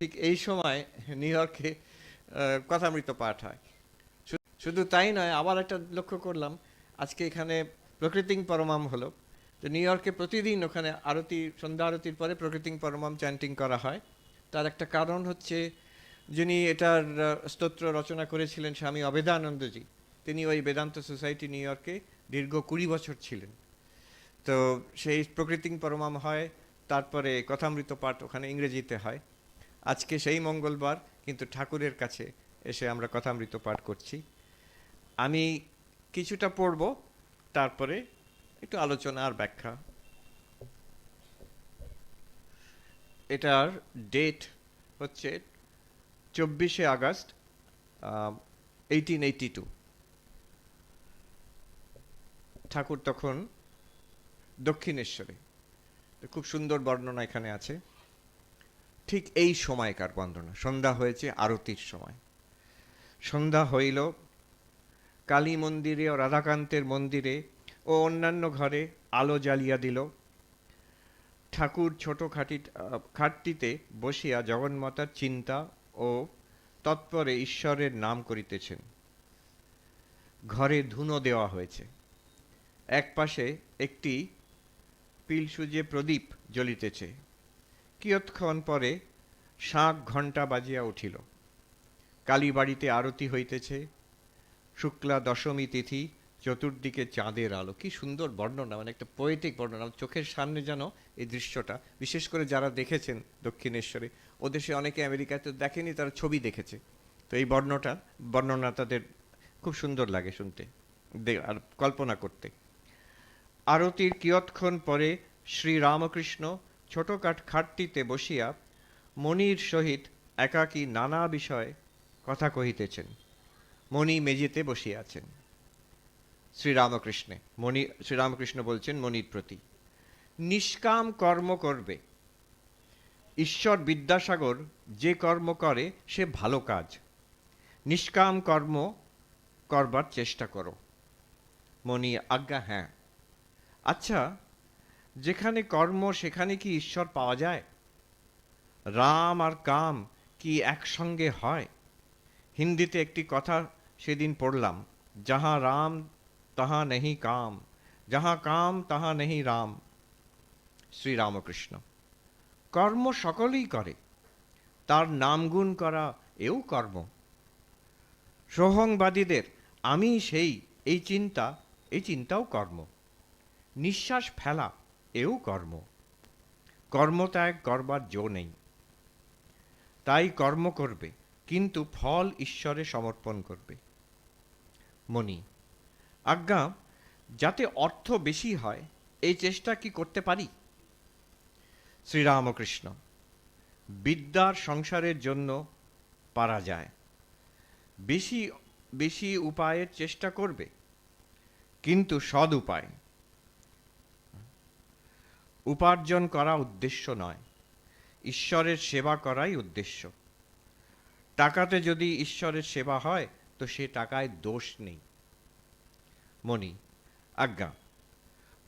ঠিক এই সময় নিউ ইয়র্কে কথামৃত পাঠ হয়। শুধু তাই নয়, আবার একটা লক্ষ্য করলাম, আজকে এখানে প্রকৃতিং পরমাম হলো। তো নিউ ইয়র্কে প্রতিদিন ওখানে আরতি, সন্ধ্যা আরতির পরে প্রকৃতিং পরমাম চ্যান্টিং করা হয়। তার একটা কারণ হচ্ছে, যিনি এটার স্তোত্র রচনা করেছিলেন স্বামী অবেদানন্দজি, তিনি ওই বেদান্ত সোসাইটি নিউ ইয়র্কে দীর্ঘ 20 বছর ছিলেন। তো সেই প্রকৃতিং পরমাম হয়, তারপরে কথামৃত পাঠ ওখানে ইংরেজিতে হয়। আজকে সেই মঙ্গলবার, কিন্তু ঠাকুরের কাছে এসে আমরা কথামৃত পাঠ করছি। আমি কিছুটা পড়ব, তারপরে একটু আলোচনা আর ব্যাখ্যা। এটার ডেট হচ্ছে 24 আগস্ট 1882। ঠাকুর তখন দক্ষিণেশ্বরে। খুব সুন্দর বর্ণনা এখানে আছে। ঠিক এই সময়কার বর্ণনা, সন্ধ্যা হয়েছে আরতির সময়। সন্ধ্যা হইল, কালী মন্দিরে ও রাধাকান্তের মন্দিরে ও অন্যান্য ঘরে আলো জ্বালিয়া দিল। ঠাকুর ছোট খাটটিতে বসিয়া জগন্মাতার চিন্তা ও তৎপরে ঈশ্বরের নাম করিতেছেন। ঘরে ধুনো দেওয়া হয়েছে। এক পাশে একটি পিলসুজে প্রদীপ জ্বলিতেছে। কিয়ৎক্ষণ পরে শাঁখ ঘণ্টা বাজিয়া উঠিল। কালীবাড়িতে আরতি হইতেছে। শুক্লা দশমী তিথি, চতুর্দিকে চাঁদের আলো। কি সুন্দর বর্ণনা, মানে একটা পোয়েটিক বর্ণনা। চোখের সামনে যেন এই দৃশ্যটা, বিশেষ করে যারা দেখেছেন দক্ষিণেশ্বরে, ও দেশে অনেকে আমেরিকাতে দেখেনি, তারা ছবি দেখেছে। তো এই বর্ণনা তাদের খুব সুন্দর লাগে শুনতে আর কল্পনা করতে। আরতির কিয়ৎক্ষণ পরে শ্রীরামকৃষ্ণ ছোট খাটটিতে বসিয়া মণির সহিত একাকী নানা বিষয়ে কথা কহিতেছেন। মণি মেঝেতে বসিয়াছেন। শ্রীরামকৃষ্ণ বলছেন মণির প্রতি, নিষ্কাম কর্ম করবে। ঈশ্বর বিদ্যাসাগর যে কর্ম করে সে ভালো কাজ। নিষ্কাম কর্ম করবার চেষ্টা করো। মণি, আজ্ঞা হ্যাঁ। আচ্ছা, যেখানে কর্ম সেখানে কি ঈশ্বর পাওয়া যায়? রাম আর কাম কি একসঙ্গে হয়? হিন্দিতে একটি কথা সেদিন পড়লাম, যাহা রাম তাহা নেহি কাম, যাহা কাম তাহা নেহি রাম। শ্রীরামকৃষ্ণ, কর্ম সকলেই করে, তার নামগুণ করা এও কর্ম। সোহংবাদীদের আমি সেই এই চিন্তাও কর্ম। নিঃশ্বাস ফেলা এও কর্ম। কর্মত্যাগ করবার জো নেই। তাই কর্ম করবে, কিন্তু ফল ঈশ্বরে সমর্পণ করবে। মণি, আজ্ঞা, যাতে অর্থ বেশি হয় এই চেষ্টা কি করতে পারি? শ্রীরামকৃষ্ণ, বিদ্যার সংসারের জন্য পারা যায়। বেশি বেশি উপায়ের চেষ্টা করবে, কিন্তু সদ উপায়। উপার্জন করা উদ্দেশ্য নয়, ঈশ্বরের সেবা করাই উদ্দেশ্য। টাকাতে যদি ঈশ্বরের সেবা হয় তো সে টাকায় দোষ নেই। মণি, আজ্ঞা,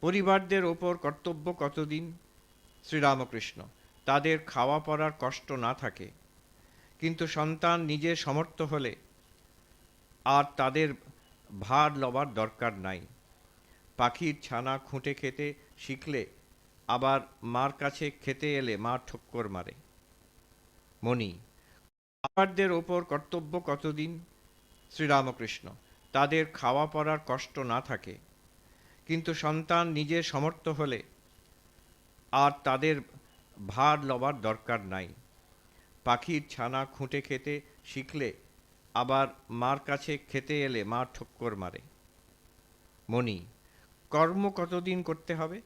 পরিবারদের ওপর কর্তব্য কতদিন? শ্রীরামকৃষ্ণ, তাদের খাওয়া পড়ার কষ্ট না থাকে, কিন্তু সন্তান নিজে সমর্থ হলে আর তাদের ভার লবার দরকার নাই। পাখির ছানা খুঁটে খেতে শিখলে আবার মার কাছে খেতে এলে মা ঠক্কর মারে। মণি, খাবারদের ওপর কর্তব্য কতদিন? শ্রীরামকৃষ্ণ, তাদের খাওয়া পড়ার কষ্ট না থাকে, কিন্তু সন্তান নিজে সমর্থ হলে আর তাদের ভার লবার দরকার নাই। পাখির ছানা খুঁটে খেতে শিখলে আবার মার কাছে খেতে এলে মা ঠক্কর মারে। মণি, কর্ম কতদিন করতে হবে?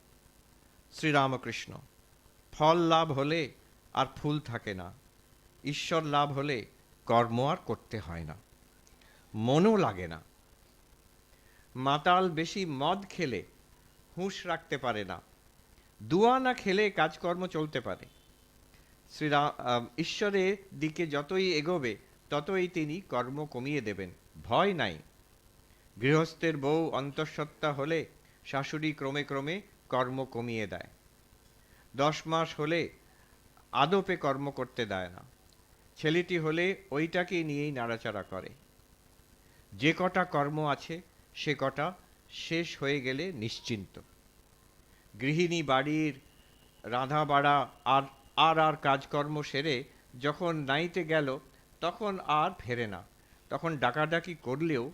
শ্রীরামকৃষ্ণ, ফল লাভ হলে আর ফুল থাকে না। ঈশ্বর লাভ হলে কর্ম আর করতে হয় না, মনও লাগে না। মাতাল বেশি মদ খেলে হুঁশ রাখতে পারে না। দুয়ানা খেলে কাজকর্ম চলতে পারে। ঈশ্বরের দিকে যতই এগোবে ততই তিনি কর্ম কমিয়ে দেবেন, ভয় নাই। গৃহস্থের বউ অন্তঃসত্ত্বা হলে শাশুড়ি ক্রমে ক্রমে কর্ম কমিয়ে দেয়। 10 মাস হলে আদপে কর্ম করতে দেয় না। ছেলেটি হলে ওইটাকে নিয়েই নাড়াচাড়া করে। যে কটা কর্ম আছে সে কটা শেষ হয়ে গেলে নিশ্চিন্ত। গৃহিণী বাড়ির রাঁধা বাড়া আর আর আর কাজকর্ম সেরে যখন নাইতে গেল তখন আর ফেরে না, তখন ডাকাডাকি করলেও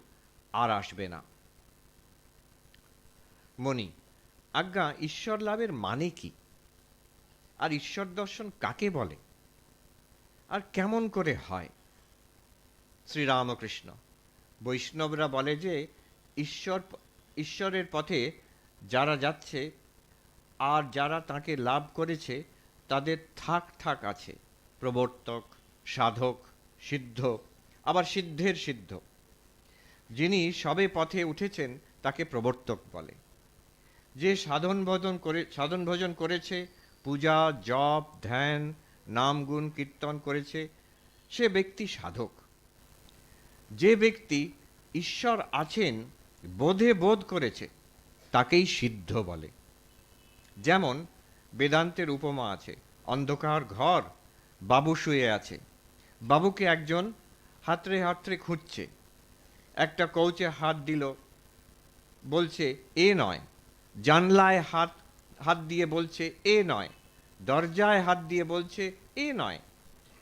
আর আসবে না। মণি, আজ্ঞা, ঈশ্বর লাভের মানে কি? আর ঈশ্বর দর্শন কাকে বলে? আর কেমন করে হয়? শ্রীরামকৃষ্ণ, বৈষ্ণবরা বলে যে ঈশ্বরের পথে যারা যাচ্ছে আর যারা তাকে লাভ করেছে তাদের থাক থাক আছে, প্রবর্তক, সাধক, সিদ্ধ, আবার সিদ্ধের সিদ্ধ। যিনি সবে পথে উঠেছেন তাকে প্রবর্তক বলে। যে সাধন ভজন করেছে, পূজা জপ ধ্যান নাম গুণ কীর্তন করেছে, সে ব্যক্তি সাধক। যে ব্যক্তি ঈশ্বর আছেন বোধে বোধ করেছে তাকেই সিদ্ধ বলে। যেমন বেদান্তের উপমা আছে, অন্ধকার ঘর, বাবু শুয়ে আছে। বাবুকে একজন হাতড়ে হাতড়ে খুঁজছে, একটা কৌচে হাত দিল, বলছে এ নয়। জানলায় হাত দিয়ে বলছে এ নয়। দরজায় হাত দিয়ে বলছে এ নয়।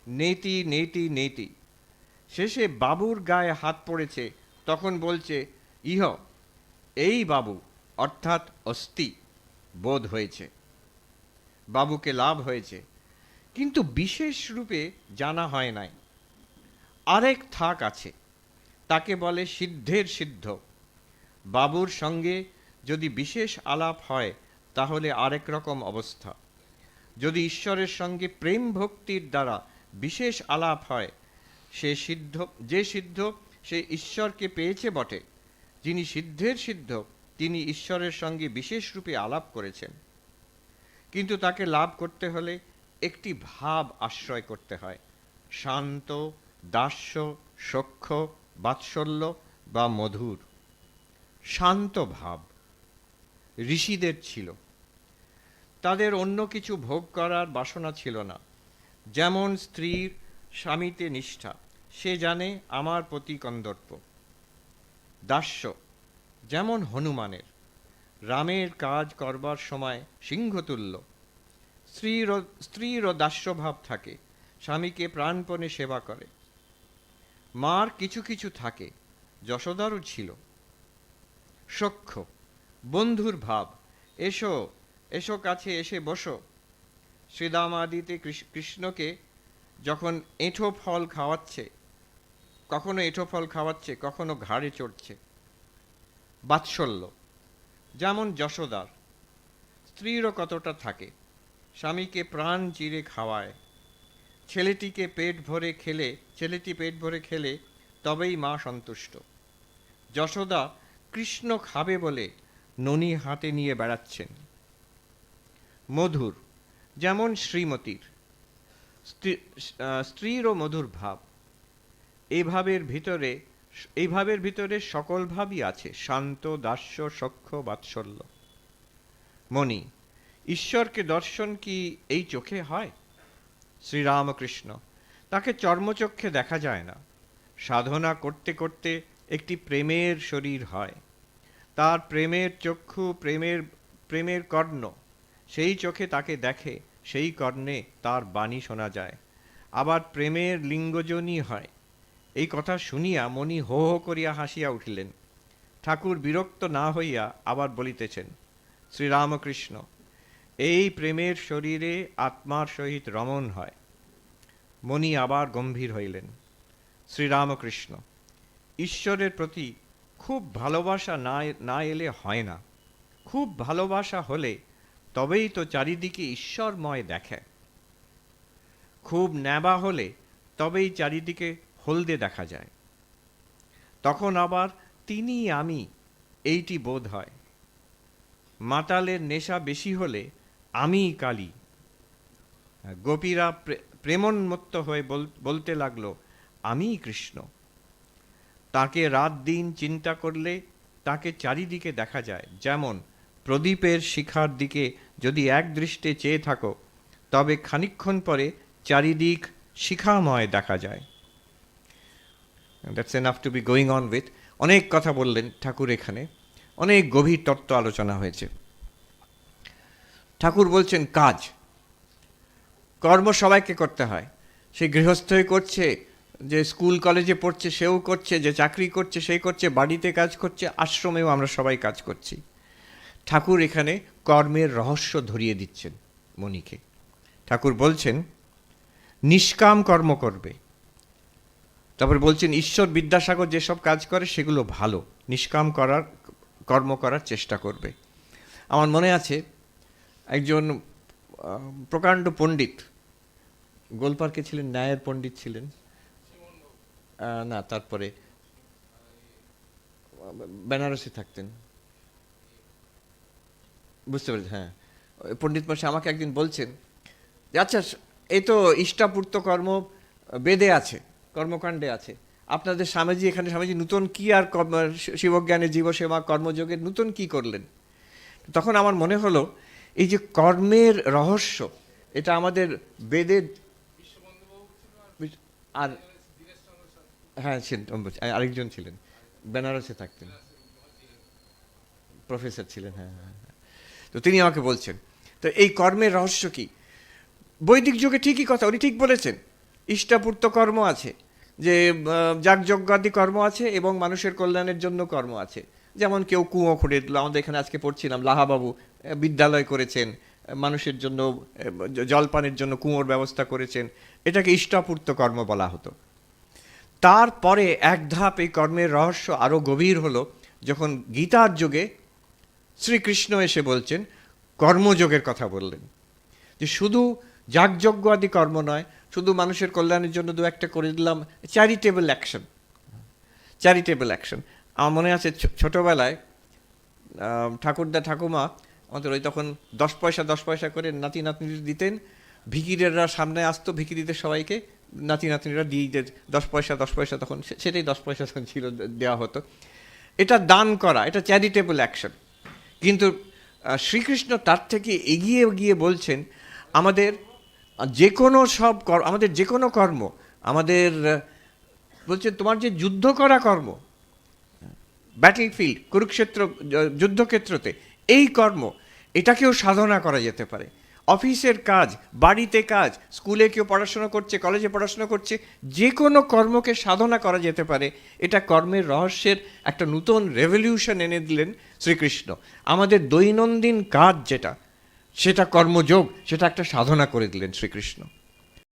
নেতি নেতি নেতি। শেষে বাবুর গায়ে হাত পড়েছে, তখন বলছে ইহ, এই বাবু, অর্থাৎ অস্তি বোধ হয়েছে। বাবুকে লাভ হয়েছে, কিন্তু বিশেষ রূপে জানা হয় নাই। আরেক থাক আছে, তাকে বলে সিদ্ধের সিদ্ধ। বাবুর সঙ্গে যদি বিশেষ আলাপ হয় তাহলে আরেক রকম অবস্থা। যদি ঈশ্বরের সঙ্গে প্রেম ভক্তির দ্বারা বিশেষ আলাপ হয়, যে সিদ্ধ সে ঈশ্বরকে পেয়েছে বটে, যিনি সিদ্ধের সিদ্ধ তিনি ঈশ্বরের সঙ্গে বিশেষ রূপে আলাপ করেছেন। কিন্তু তাকে লাভ করতে হলে একটি ভাব আশ্রয় করতে হয়, শান্ত, দাস্য, সখ্য, বাৎসল্য বা মধুর। শান্ত ভাব ঋষিদের ছিল। তাদের অন্য কিছু ভোগ করার বাসনা ছিল না। যেমন স্ত্রীর স্বামীতে নিষ্ঠা, সে জানে আমার প্রতি কন্দর্প। দাস্য, যেমন হনুমানের, রামের কাজ করবার সময় সিংহতুল্য। স্ত্রীরও দাস্যভাব থাকে, স্বামীকে প্রাণপণে সেবা করে। মার কিছু কিছু থাকে, যশোদারও ছিল। সখ্য, বন্ধুর ভাব, এসো এসো কাছে এসে বসো। শ্রীদামাদিতে কৃষ্ণকে যখন এঁঠো ফল খাওয়াচ্ছে, কখনো এঁঠো ফল খাওয়াচ্ছে, কখনো ঘাড়ে চড়ছে। বাৎসল্য, যেমন যশোদার, স্ত্রীরও কতটা থাকে, স্বামীকে প্রাণ চিরে খাওয়ায়। ছেলেটি পেট ভরে খেলে তবেই মা সন্তুষ্ট। যশোদা কৃষ্ণ খাবে বলে ননি হাতে নিয়ে বেড়াচ্ছেন। মধুর, যেমন শ্রীমতীর, স্ত্রীরও মধুর ভাব। এই ভাবের ভিতরে সকল ভাবই আছে, শান্ত, দাস্য, সখ্য, বাৎসল্য। মণি, ঈশ্বরকে দর্শন কি এই চোখে হয়? শ্রীরামকৃষ্ণ, তাকে চর্মচক্ষে দেখা যায় না। সাধনা করতে করতে একটি প্রেমের শরীর হয়। তার প্রেমের চক্ষু, প্রেমের কর্ণ, সেই চোখে তাকে দেখে, সেই কর্ণে তার বাণী শোনা যায়। আবার প্রেমের লিঙ্গজনী হয়। এই কথা শুনিয়া মণি হো হো করিয়া হাসিয়া উঠিলেন। ঠাকুর বিরক্ত না হইয়া আবার বলিতেছেন, শ্রীরামকৃষ্ণ, এই প্রেমের শরীরে আত্মার সহিত রমণ হয়। মণি আবার গম্ভীর হইলেন। শ্রীরামকৃষ্ণ, ঈশ্বরের প্রতি খুব ভালোবাসা না এলে হয় না। খুব ভালোবাসা হলে তবেই তো চারিদিকে ঈশ্বরময় দেখে। খুব নেবা হলে তবেই চারিদিকে হলদে দেখা যায়। তখন আবার তিনি আমি এইটি বোধ হয়। মাতালের নেশা বেশি হলে আমি কালী। গোপীরা প্রেমোন্মত্ত হয়ে বলতে লাগলো আমি কৃষ্ণ। তাকে রাত দিন চিন্তা করলে তাকে চারিদিকে দেখা যায়। যেমন প্রদীপের শিখার দিকে যদি এক দৃষ্টে চেয়ে থাকো, তবে খানিকক্ষণ পরে চারিদিক শিখাময় দেখা যায়। That's enough to be going on with. অনেক কথা বললেন ঠাকুর এখানে, অনেক গভীর তত্ত্ব আলোচনা হয়েছে। ঠাকুর বলছেন কাজ, কর্ম সবাইকে করতে হয়। সে গৃহস্থই করছে, যে স্কুল কলেজে পড়ছে সেও করছে, যে চাকরি করছে সেই করছে, বাড়িতে কাজ করছে, আশ্রমেও আমরা সবাই কাজ করছি। ঠাকুর এখানে কর্মের রহস্য ধরিয়ে দিচ্ছেন মণিকে। ঠাকুর বলছেন নিষ্কাম কর্ম করবে। তারপর বলছেন ঈশ্বর বিদ্যাসাগর যেসব কাজ করে সেগুলো ভালো, নিষ্কাম কর্ম করার চেষ্টা করবে। আমার মনে আছে একজন প্রকাণ্ড পণ্ডিত, গোলপার্কে ছিলেন, ন্যায়ের পণ্ডিত ছিলেন না, তারপরে বেনারসে থাকতেন, বুঝতে পেরেছি, হ্যাঁ। পণ্ডিত মশাই আমাকে একদিন বলছেন যে আচ্ছা এই তো ইষ্টাপূর্ত কর্ম বেদে আছে, কর্মকাণ্ডে আছে, আপনাদের স্বামীজি এখানে স্বামীজি নূতন কি আর শিবজ্ঞানে জীবসেবা কর্মযোগের নূতন কি করলেন? তখন আমার মনে হলো এই যে কর্মের রহস্য, এটা আমাদের বেদের, আর হ্যাঁ আরেকজন ছিলেন বেনারসে থাকতেন, প্রফেসর ছিলেন, হ্যাঁ হ্যাঁ। তো তিনি আমাকে বলছেন তো এই কর্মের রহস্য কি। বৈদিক যুগে ঠিকই কথা, উনি ঠিক বলেছেন, ইষ্টাপূর্ত কর্ম আছে, যে যাগযজ্ঞাদি কর্ম আছে এবং মানুষের কল্যাণের জন্য কর্ম আছে। যেমন কেউ কুঁয়ো খুঁড়ে দিল, আমাদের এখানে আজকে পড়ছিলাম লাহাবাবু বিদ্যালয় করেছেন, মানুষের জন্য জলপানের জন্য কুঁয়োর ব্যবস্থা করেছেন, এটাকে ইষ্টাপূর্ত কর্ম বলা হতো। তারপরে এক ধাপ এই কর্মের রহস্য আরও গভীর হলো যখন গীতার যুগে শ্রীকৃষ্ণ এসে বলছেন, কর্মযোগের কথা বললেন, যে শুধু যাগযজ্ঞ আদি কর্ম নয়, শুধু মানুষের কল্যাণের জন্য দু একটা করে দিলাম, চ্যারিটেবল অ্যাকশন। চ্যারিটেবল অ্যাকশন আমার মনে আছে ছোটোবেলায় ঠাকুরদা ঠাকুমা আমাদের ওই তখন 10 পয়সা করে নাতি নাতনিদের দিতেন, ভিখিরেরা সামনে আসতো ভিখি দিতে সবাইকে, নাতি নাতনিরা দিয়ে 10 পয়সা তখন সেটাই 10 পয়সা তখন ছিল, দেওয়া হতো। এটা দান করা, এটা চ্যারিটেবল অ্যাকশন। কিন্তু শ্রীকৃষ্ণ তার থেকে এগিয়ে গিয়ে বলছেন আমাদের যে কোনো আমাদের যে কোনো কর্ম, আমাদের বলছেন তোমার যে যুদ্ধ করা কর্ম, ব্যাটলফিল্ড কুরুক্ষেত্র যুদ্ধক্ষেত্রতে, এই কর্ম এটাকেও সাধনা করা যেতে পারে। অফিসের কাজ, বাড়িতে কাজ, স্কুলে কেউ পড়াশোনা করছে, কলেজে পড়াশোনা করছে, যে কোনো কর্মকে সাধনা করা যেতে পারে। এটা কর্মের রহস্যের একটা নতুন রেভলিউশন এনে দিলেন শ্রীকৃষ্ণ। আমাদের দৈনন্দিন কাজ যেটা, সেটা কর্মযোগ, সেটা একটা সাধনা করে দিলেন শ্রীকৃষ্ণ।